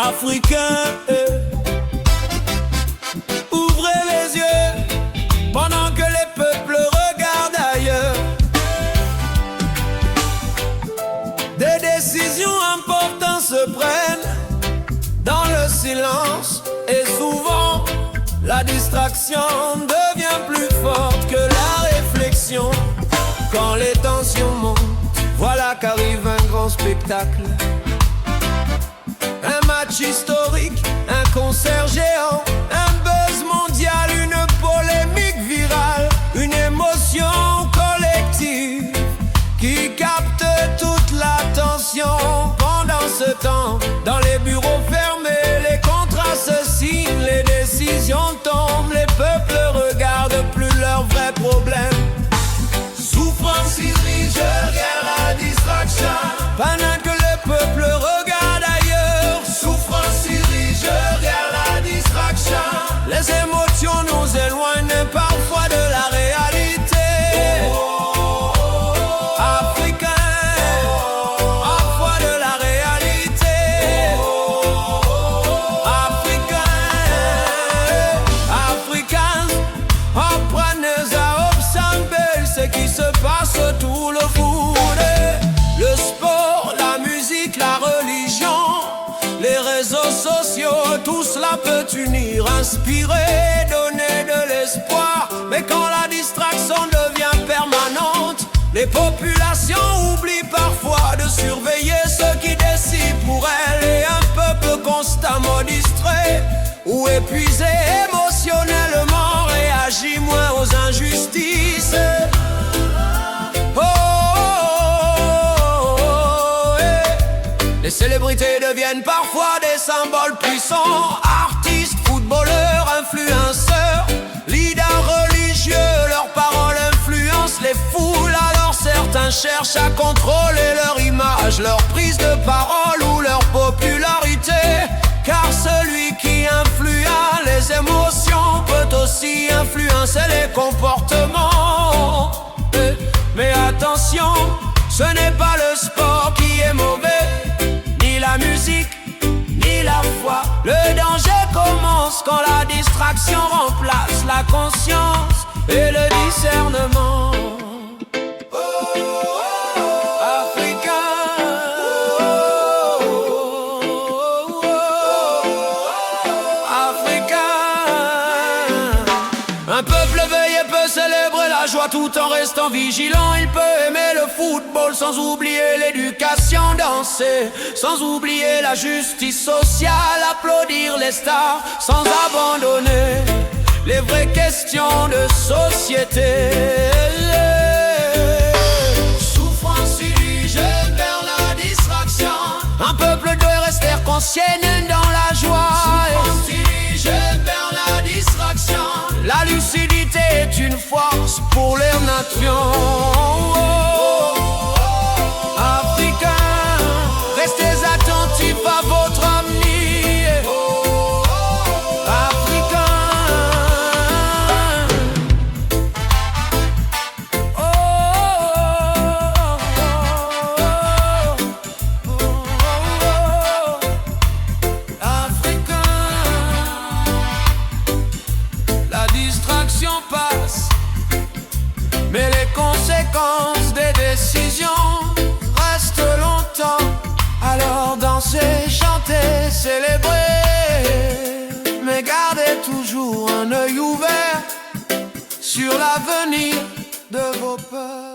Africains, ouvrez les yeux pendant que les peuples regardent ailleurs. Des décisions importantes se prennent dans le silence, et souvent la distraction devient plus forte que la réflexion. Quand les tensions montent, voilà qu'arrive un grand spectacle. Un match historique, un concert géant, un buzz mondial, une polémique virale, une émotion collective qui capte toute l'attention. Pendant ce temps, dans les bureaux fermés, les contrats se signent, les décisions tombent, les peuples regardent plus leurs vrais problèmes. Souffrance irrige, guerre, la distraction, pendant que le peuple regarde ailleurs. Souffrance irrige, guerre, la distraction, les émotions nous éloignent parfois de la réalité. Qui se passe tout le foot, le sport, la musique, la religion, les réseaux sociaux, tout cela peut unir, inspirer, donner de l'espoir. Mais quand la distraction devient permanente, les populations oublient parfois de surveiller ceux qui décident pour elles. Et un peuple constamment distrait ou épuisé émotionnellement réagit moins aux injustices. Les célébrités deviennent parfois des symboles puissants. Artistes, footballeurs, influenceurs, leaders religieux, leurs paroles influencent les foules. Alors certains cherchent à contrôler leur image, leur prise de parole ou leur popularité. Car celui qui influe les émotions peut aussi influencer les comportements. Mais attention, ce n'est pas le sport qui est mauvais, ni la musique, ni la foi. Le danger commence quand la distraction remplace la conscience et le discernement. Un peuple éveillé peut célébrer la joie tout en restant vigilant. Il peut aimer le football sans oublier l'éducation, danser sans oublier la justice sociale, applaudir les stars sans abandonner les vraies questions de société. Souffrance dirige vers la distraction. Un peuple doit rester conscient dans la joie. Souffrance dirige vers la distraction. La lucidité est une force pour les nations. Africains, restez attentifs à votre avenir. Africains, la distraction passe, mais les conséquences des décisions restent longtemps. Alors dansez, chantez, célébrez, mais gardez toujours un œil ouvert sur l'avenir de vos peuples.